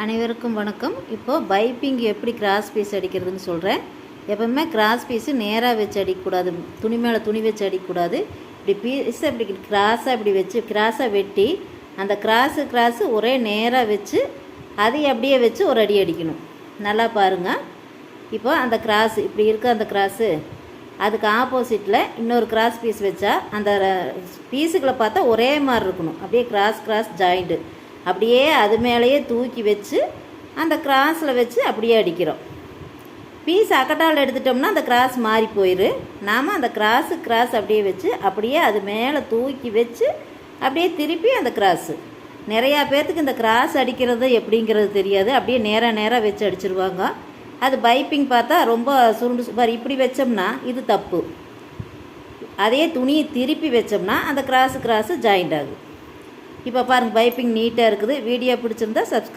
அனைவருக்கும் வணக்கம். இப்போது பைப்பிங் எப்படி கிராஸ் பீஸ் அடிக்கிறதுன்னு சொல்கிறேன். எப்போவுமே கிராஸ் பீஸு நேராக வச்சு அடிக்கக்கூடாது, துணி மேலே துணி வச்சு அடிக்கக்கூடாது. இப்படி பீஸை இப்படி கிராஸாக இப்படி வச்சு கிராஸாக வெட்டி அந்த கிராஸு ஒரே நேராக வச்சு அதை அப்படியே வச்சு ஒரு அடி அடிக்கணும். நல்லா பாருங்கள். இப்போ அந்த கிராஸு இப்படி இருக்க அந்த கிராஸு அதுக்கு ஆப்போசிட்டில் இன்னொரு கிராஸ் பீஸ் வச்சா அந்த பீஸுகளை பார்த்தா ஒரே மாதிரி இருக்கணும். அப்படியே கிராஸ் ஜாயிண்ட்டு அப்படியே அது மேலேயே தூக்கி வச்சு அந்த கிராஸில் வச்சு அப்படியே அடிக்கிறோம். பீஸ் அக்கட்டால் எடுத்துட்டோம்னா அந்த கிராஸ் மாறி போயிடு. நாம் அந்த கிராஸ் அப்படியே வச்சு அப்படியே அது மேலே தூக்கி வச்சு அப்படியே திருப்பி அந்த கிராஸு. நிறையா பேர்த்துக்கு இந்த கிராஸ் அடிக்கிறது எப்படிங்கிறது தெரியாது. அப்படியே நேராக வச்சு அடிச்சிருவாங்க. அது பைப்பிங் பார்த்தா ரொம்ப சுருண்டு பாரு. இப்படி வச்சோம்னா இது தப்பு. அதே துணியை திருப்பி வச்சோம்னா அந்த கிராஸு ஜாயிண்ட் ஆகுது. இப்போ பாருங்கள், பைப்பிங் நீட்டாக இருக்குது. வீடியோ பிடிச்சிருந்தா சப்ஸ்கிரைப்